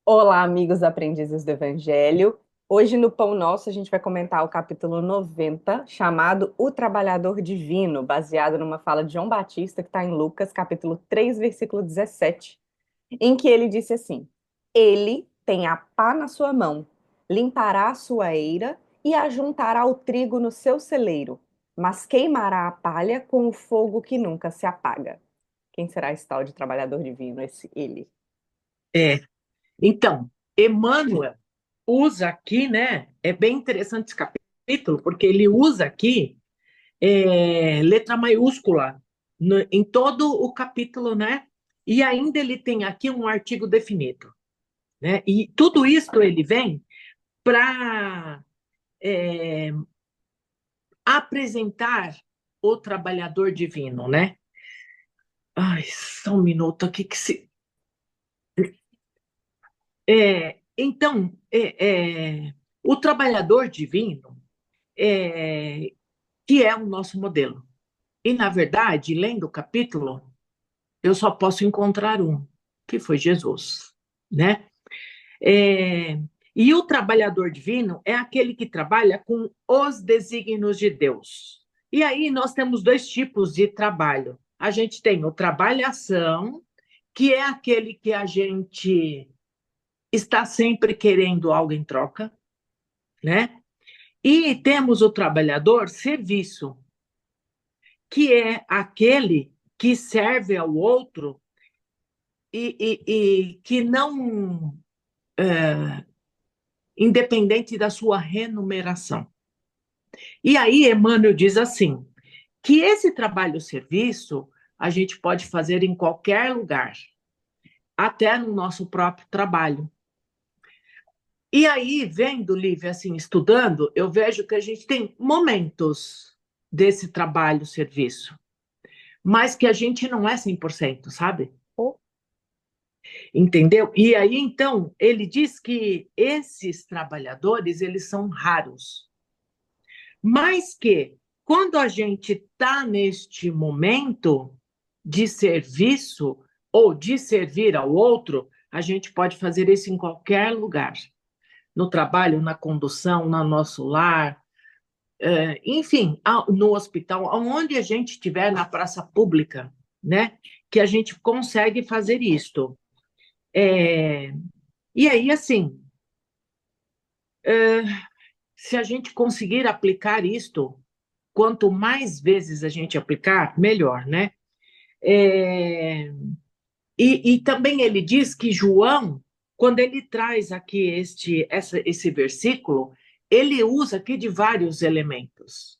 Olá, amigos aprendizes do Evangelho. Hoje no Pão Nosso a gente vai comentar o capítulo 90, chamado O Trabalhador Divino, baseado numa fala de João Batista que está em Lucas, capítulo 3, versículo 17, em que ele disse assim: Ele tem a pá na sua mão, limpará a sua eira e ajuntará o trigo no seu celeiro, mas queimará a palha com o fogo que nunca se apaga. Quem será esse tal de trabalhador divino, esse ele? É, então, Emmanuel usa aqui, né? É bem interessante esse capítulo, porque ele usa aqui letra maiúscula em todo o capítulo, né? E ainda ele tem aqui um artigo definido, né? E tudo isso ele vem para apresentar o trabalhador divino, né? Ai, só um minuto aqui que se. O trabalhador divino é, que é o nosso modelo. E, na verdade, lendo o capítulo, eu só posso encontrar um, que foi Jesus, né? É, e o trabalhador divino é aquele que trabalha com os desígnios de Deus. E aí nós temos dois tipos de trabalho. A gente tem o trabalhação, que é aquele que a gente está sempre querendo algo em troca, né? E temos o trabalhador serviço, que é aquele que serve ao outro e que não, independente da sua remuneração. E aí, Emmanuel diz assim: que esse trabalho-serviço a gente pode fazer em qualquer lugar, até no nosso próprio trabalho. E aí, vendo, Lívia, assim, estudando, eu vejo que a gente tem momentos desse trabalho-serviço, mas que a gente não é 100%, sabe? Entendeu? E aí, então, ele diz que esses trabalhadores, eles são raros, mas que quando a gente está neste momento de serviço ou de servir ao outro, a gente pode fazer isso em qualquer lugar, no trabalho, na condução, no nosso lar, enfim, no hospital, aonde a gente estiver, na praça pública, né? Que a gente consegue fazer isto. É, e aí, assim, se a gente conseguir aplicar isto, quanto mais vezes a gente aplicar, melhor, né? É, e também ele diz que João, quando ele traz aqui esse versículo, ele usa aqui de vários elementos.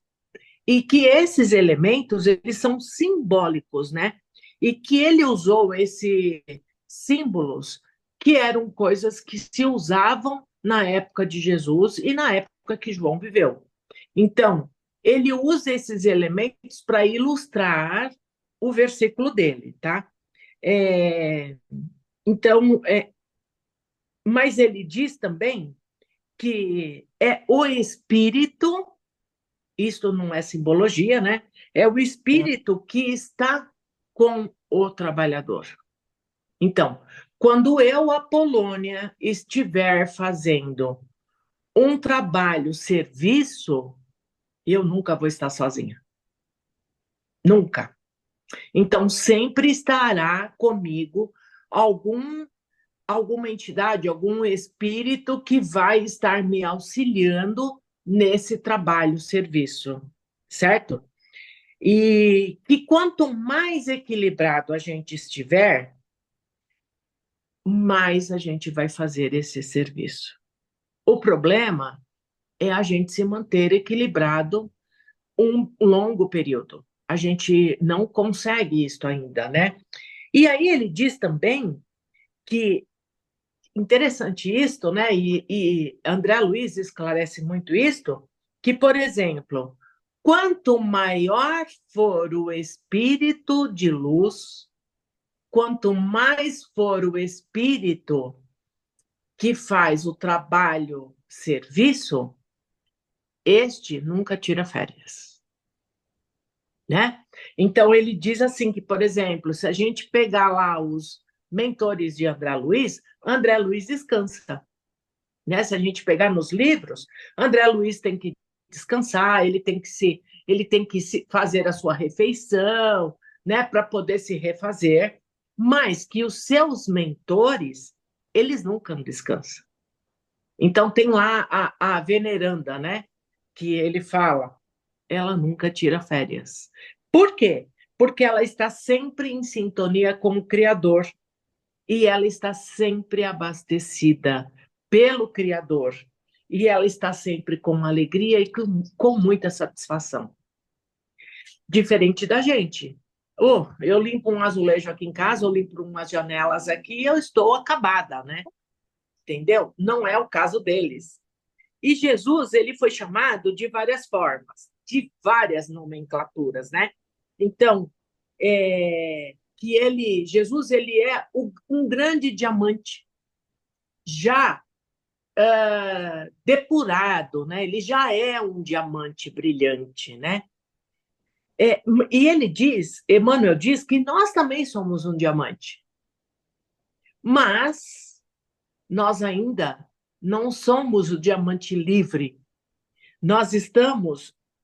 E que esses elementos, eles são simbólicos, né? E que ele usou esses símbolos que eram coisas que se usavam na época de Jesus e na época que João viveu. Então, ele usa esses elementos para ilustrar o versículo dele, tá? É, então, mas ele diz também que é o Espírito, isto não é simbologia, né? É o Espírito que está com o trabalhador. Então, quando eu, Apolônia, estiver fazendo um trabalho, serviço, eu nunca vou estar sozinha. Nunca. Então, sempre estará comigo algum alguma entidade, algum espírito que vai estar me auxiliando nesse trabalho, serviço, certo? E que quanto mais equilibrado a gente estiver, mais a gente vai fazer esse serviço. O problema é a gente se manter equilibrado um longo período. A gente não consegue isso ainda, né? E aí ele diz também que interessante isto, né? E André Luiz esclarece muito isto, que, por exemplo, quanto maior for o espírito de luz, quanto mais for o espírito que faz o trabalho serviço, este nunca tira férias, né? Então ele diz assim que, por exemplo, se a gente pegar lá os mentores de André Luiz descansa, né? Se a gente pegar nos livros, André Luiz tem que descansar, ele tem que se fazer a sua refeição, né, para poder se refazer, mas que os seus mentores, eles nunca descansam. Então tem lá a veneranda, né, que ele fala, ela nunca tira férias. Por quê? Porque ela está sempre em sintonia com o Criador e ela está sempre abastecida pelo Criador. E ela está sempre com alegria e com muita satisfação. Diferente da gente. Oh, eu limpo um azulejo aqui em casa, eu limpo umas janelas aqui e eu estou acabada, né? Entendeu? Não é o caso deles. E Jesus, ele foi chamado de várias formas, de várias nomenclaturas, né? Então, Jesus, ele é um grande diamante, já depurado, né? Ele já é um diamante brilhante, né? E ele diz, Emmanuel diz que nós também somos um diamante, mas nós ainda não somos o diamante livre.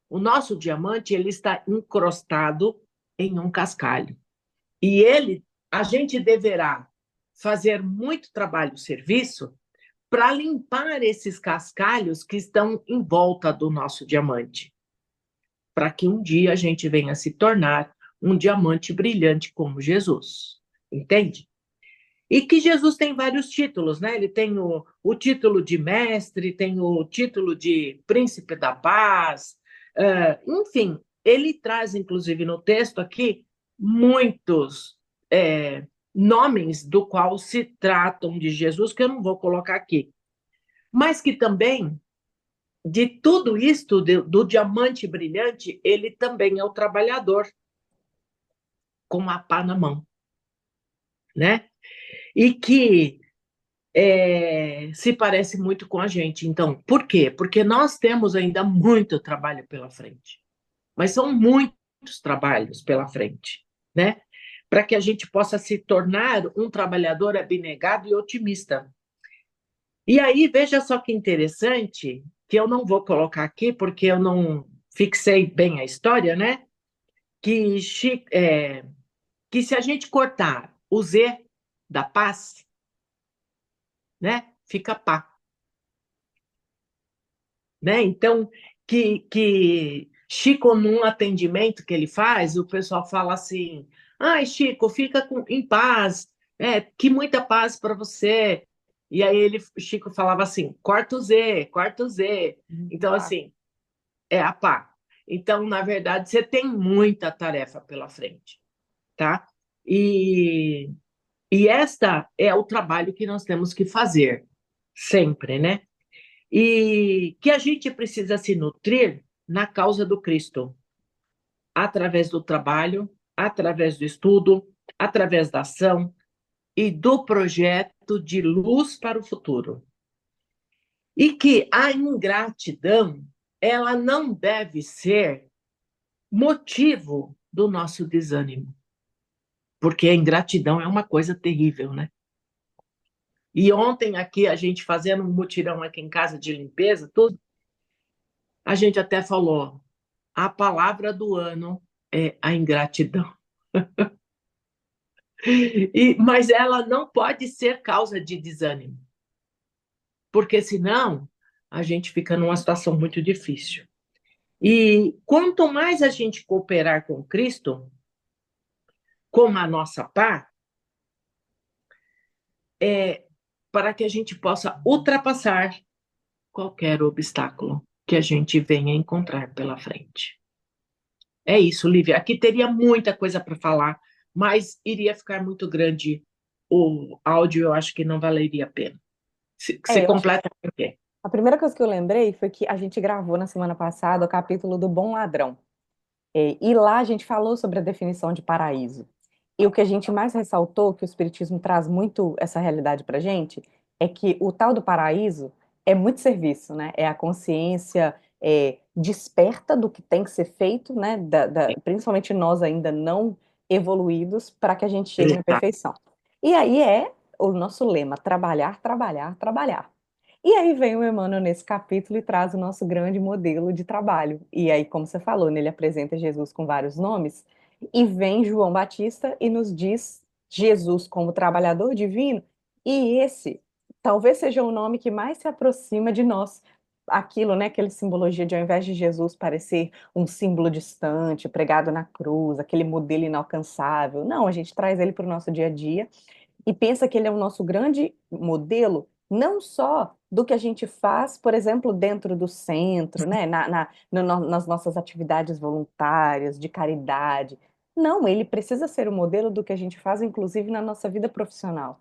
O nosso diamante, ele está encrostado em um cascalho. E a gente deverá fazer muito trabalho, serviço, para limpar esses cascalhos que estão em volta do nosso diamante, para que um dia a gente venha se tornar um diamante brilhante como Jesus. Entende? E que Jesus tem vários títulos, né? Ele tem o título de mestre, tem o título de príncipe da paz, enfim, ele traz, inclusive, no texto aqui, muitos nomes do qual se tratam de Jesus, que eu não vou colocar aqui, mas que também, de tudo isto, do diamante brilhante, ele também é o trabalhador, com a pá na mão, né? E que se parece muito com a gente. Então, por quê? Porque nós temos ainda muito trabalho pela frente, mas são muitos trabalhos pela frente, né? Para que a gente possa se tornar um trabalhador abnegado e otimista. E aí, veja só que interessante, que eu não vou colocar aqui, porque eu não fixei bem a história, né? Que, que se a gente cortar o Z da paz, né? Fica pá. Né? Então, que Chico, num atendimento que ele faz, o pessoal fala assim: ai, Chico, fica em paz, que muita paz para você. E aí Chico falava assim: corta o Z, corta o Z. Então, assim, é a pá. Então, na verdade, você tem muita tarefa pela frente, tá? E, e esta é o trabalho que nós temos que fazer, sempre, né? E que a gente precisa se nutrir na causa do Cristo, através do trabalho, através do estudo, através da ação e do projeto de luz para o futuro. E que a ingratidão, ela não deve ser motivo do nosso desânimo, porque a ingratidão é uma coisa terrível, né? E ontem aqui, a gente fazendo um mutirão aqui em casa de limpeza, tudo, a gente até falou, a palavra do ano é a ingratidão. Mas ela não pode ser causa de desânimo, porque senão a gente fica numa situação muito difícil. E quanto mais a gente cooperar com Cristo, com a nossa paz, para que a gente possa ultrapassar qualquer obstáculo que a gente venha encontrar pela frente. É isso, Lívia. Aqui teria muita coisa para falar, mas iria ficar muito grande o áudio, eu acho que não valeria a pena. Você Eu acho que completa o quê? a primeira coisa que eu lembrei foi que a gente gravou na semana passada o capítulo do Bom Ladrão. E lá a gente falou sobre a definição de paraíso. E o que a gente mais ressaltou, que o Espiritismo traz muito essa realidade para gente, é que o tal do paraíso é muito serviço, né? É a consciência desperta do que tem que ser feito, né? Principalmente nós ainda não evoluídos, para que a gente chegue na Exato. perfeição. E aí é o nosso lema: trabalhar, trabalhar, trabalhar. E aí vem o Emmanuel nesse capítulo e traz o nosso grande modelo de trabalho. E aí, como você falou, né, ele apresenta Jesus com vários nomes, e vem João Batista e nos diz Jesus como trabalhador divino, e esse talvez seja o nome que mais se aproxima de nós. Aquilo, né, aquela simbologia de ao invés de Jesus parecer um símbolo distante, pregado na cruz, aquele modelo inalcançável. Não, a gente traz ele para o nosso dia a dia e pensa que ele é o nosso grande modelo, não só do que a gente faz, por exemplo, dentro do centro, né, nas nossas atividades voluntárias, de caridade. Não, ele precisa ser o modelo do que a gente faz, inclusive na nossa vida profissional.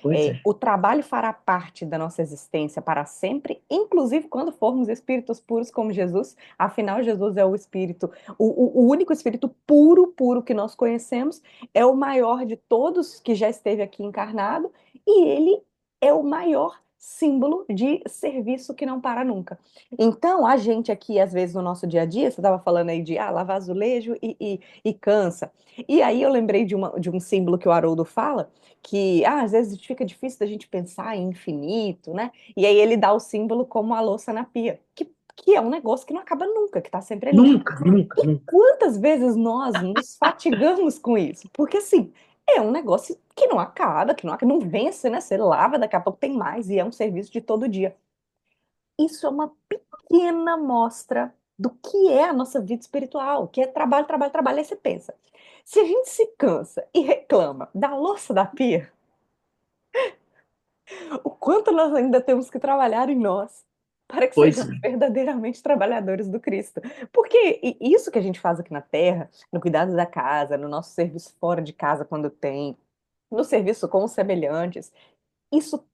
Pois é. O trabalho fará parte da nossa existência para sempre, inclusive quando formos espíritos puros como Jesus. Afinal, Jesus é o espírito, o único espírito puro, puro que nós conhecemos, é o maior de todos que já esteve aqui encarnado, e ele é o maior símbolo de serviço que não para nunca. Então, a gente aqui, às vezes, no nosso dia a dia, você estava falando aí de lavar azulejo e cansa. E aí eu lembrei de um símbolo que o Haroldo fala, que às vezes fica difícil da gente pensar em infinito, né? E aí ele dá o símbolo como a louça na pia, que é um negócio que não acaba nunca, que está sempre ali. Nunca, nunca, nunca. Quantas vezes nós nos fatigamos com isso? Porque assim, é um negócio que não acaba, não vence, né? Você lava, daqui a pouco tem mais, e é um serviço de todo dia. Isso é uma pequena mostra do que é a nossa vida espiritual, que é trabalho, trabalho, trabalho. Aí você pensa, se a gente se cansa e reclama da louça da pia, o quanto nós ainda temos que trabalhar em nós para que Pois sejamos é. verdadeiramente trabalhadores do Cristo. Porque isso que a gente faz aqui na Terra, no cuidado da casa, no nosso serviço fora de casa quando tem, no serviço com os semelhantes, isso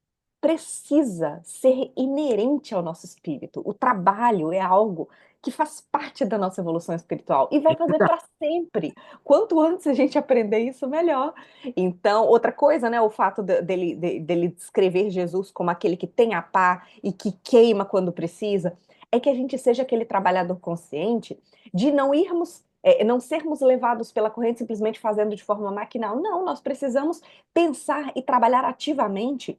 precisa ser inerente ao nosso espírito. O trabalho é algo que faz parte da nossa evolução espiritual e vai fazer para sempre. Quanto antes a gente aprender isso, melhor. Então, outra coisa, né, o fato dele descrever Jesus como aquele que tem a pá e que queima quando precisa, é que a gente seja aquele trabalhador consciente de não irmos não sermos levados pela corrente simplesmente fazendo de forma maquinal. Não, nós precisamos pensar e trabalhar ativamente,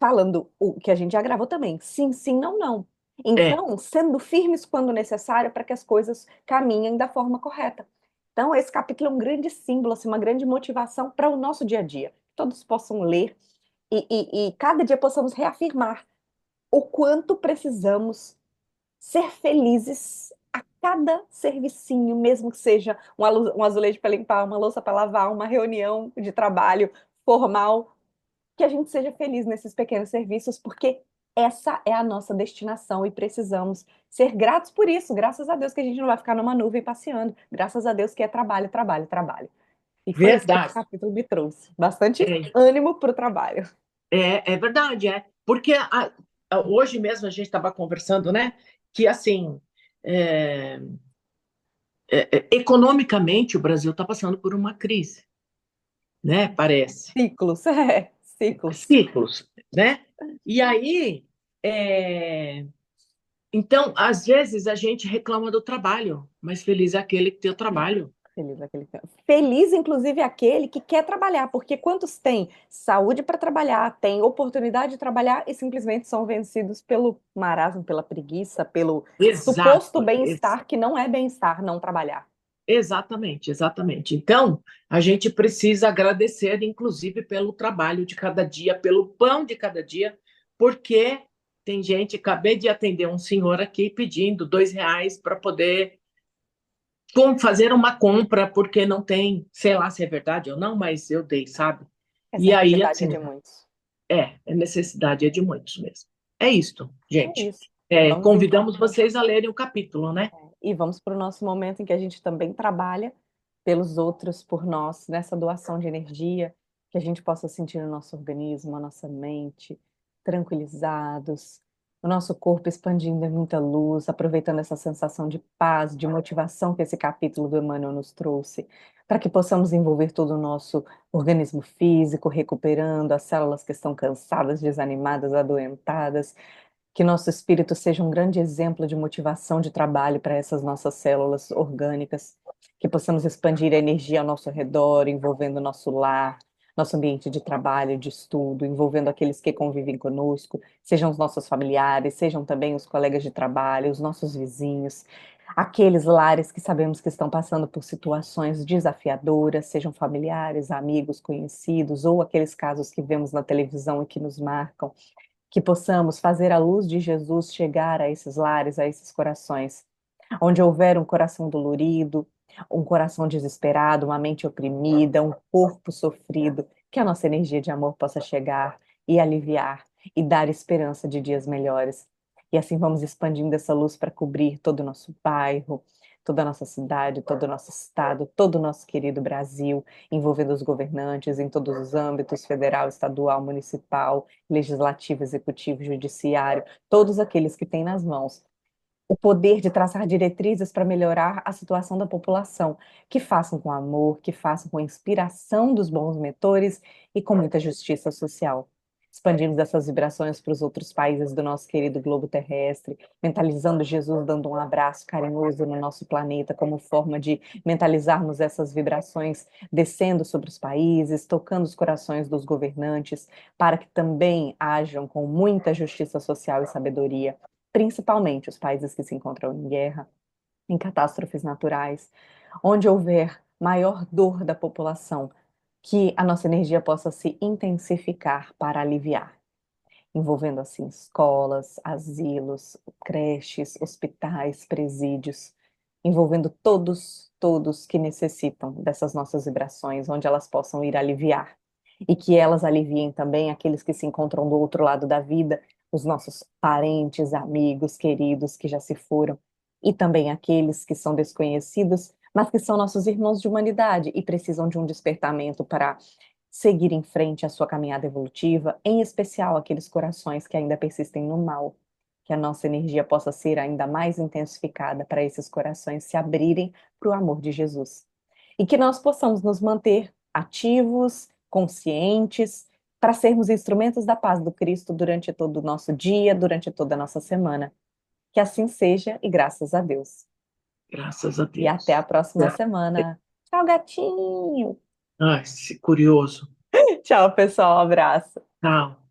falando o que a gente já gravou também, sim, sim, não, não. É, Então, sendo firmes quando necessário para que as coisas caminhem da forma correta. Então, esse capítulo é um grande símbolo, assim, uma grande motivação para o nosso dia a dia. Todos possam ler e cada dia possamos reafirmar o quanto precisamos ser felizes a cada servicinho, mesmo que seja um azulejo para limpar, uma louça para lavar, uma reunião de trabalho formal, que a gente seja feliz nesses pequenos serviços, porque essa é a nossa destinação e precisamos ser gratos por isso. Graças a Deus que a gente não vai ficar numa nuvem passeando. Graças a Deus que é trabalho, trabalho, trabalho. E foi isso que esse verdade. capítulo me trouxe. Bastante É, ânimo para o trabalho. é verdade, é. Porque hoje mesmo a gente estava conversando, né? Que assim, é, economicamente o Brasil está passando por uma crise, né? Parece. Ciclos, é, ciclos. Ciclos, né? E aí, é, então, às vezes a gente reclama do trabalho, mas feliz é aquele que tem o trabalho. Feliz, feliz, inclusive, aquele que quer trabalhar, porque quantos têm saúde para trabalhar, têm oportunidade de trabalhar e simplesmente são vencidos pelo marasmo, pela preguiça, pelo suposto Exato, bem-estar, que não é bem-estar não trabalhar. exatamente, exatamente. Então, a gente precisa agradecer, inclusive, pelo trabalho de cada dia, pelo pão de cada dia, porque tem gente, acabei de atender um senhor aqui pedindo R$ 2 para poder fazer uma compra, porque não tem, sei lá se é verdade ou não, mas eu dei, sabe? Essa E aí, realidade é assim, de muitos. a necessidade é de muitos mesmo. É isto, É gente. isso. Vamos então. Convidamos vocês a lerem o capítulo, né? E vamos para o nosso momento em que a gente também trabalha pelos outros, por nós, nessa doação de energia, que a gente possa sentir o nosso organismo, a nossa mente tranquilizados, o nosso corpo expandindo em muita luz, aproveitando essa sensação de paz, de motivação que esse capítulo do Emmanuel nos trouxe, para que possamos envolver todo o nosso organismo físico, recuperando as células que estão cansadas, desanimadas, adoentadas, que nosso espírito seja um grande exemplo de motivação de trabalho para essas nossas células orgânicas, que possamos expandir a energia ao nosso redor, envolvendo o nosso lar, nosso ambiente de trabalho, de estudo, envolvendo aqueles que convivem conosco, sejam os nossos familiares, sejam também os colegas de trabalho, os nossos vizinhos, aqueles lares que sabemos que estão passando por situações desafiadoras, sejam familiares, amigos, conhecidos, ou aqueles casos que vemos na televisão e que nos marcam, que possamos fazer a luz de Jesus chegar a esses lares, a esses corações, onde houver um coração dolorido, um coração desesperado, uma mente oprimida, um corpo sofrido, que a nossa energia de amor possa chegar e aliviar e dar esperança de dias melhores. E assim vamos expandindo essa luz para cobrir todo o nosso bairro, toda a nossa cidade, todo o nosso estado, todo o nosso querido Brasil, envolvendo os governantes em todos os âmbitos, federal, estadual, municipal, legislativo, executivo, judiciário, todos aqueles que têm nas mãos o poder de traçar diretrizes para melhorar a situação da população, que façam com amor, que façam com a inspiração dos bons mentores e com muita justiça social. Expandimos essas vibrações para os outros países do nosso querido globo terrestre, mentalizando Jesus dando um abraço carinhoso no nosso planeta, como forma de mentalizarmos essas vibrações descendo sobre os países, tocando os corações dos governantes, para que também hajam com muita justiça social e sabedoria, principalmente os países que se encontram em guerra, em catástrofes naturais, onde houver maior dor da população, que a nossa energia possa se intensificar para aliviar, envolvendo assim escolas, asilos, creches, hospitais, presídios, envolvendo todos que necessitam dessas nossas vibrações, onde elas possam ir aliviar e que elas aliviem também aqueles que se encontram do outro lado da vida, os nossos parentes, amigos, queridos que já se foram, e também aqueles que são desconhecidos, mas que são nossos irmãos de humanidade e precisam de um despertamento para seguir em frente a sua caminhada evolutiva, em especial aqueles corações que ainda persistem no mal. Que a nossa energia possa ser ainda mais intensificada para esses corações se abrirem para o amor de Jesus. E que nós possamos nos manter ativos, conscientes, para sermos instrumentos da paz do Cristo durante todo o nosso dia, durante toda a nossa semana. Que assim seja e graças a Deus. Graças a E até a Deus. próxima semana. Tchau, gatinho! Ai, curioso. Tchau, pessoal. Um abraço. Tchau.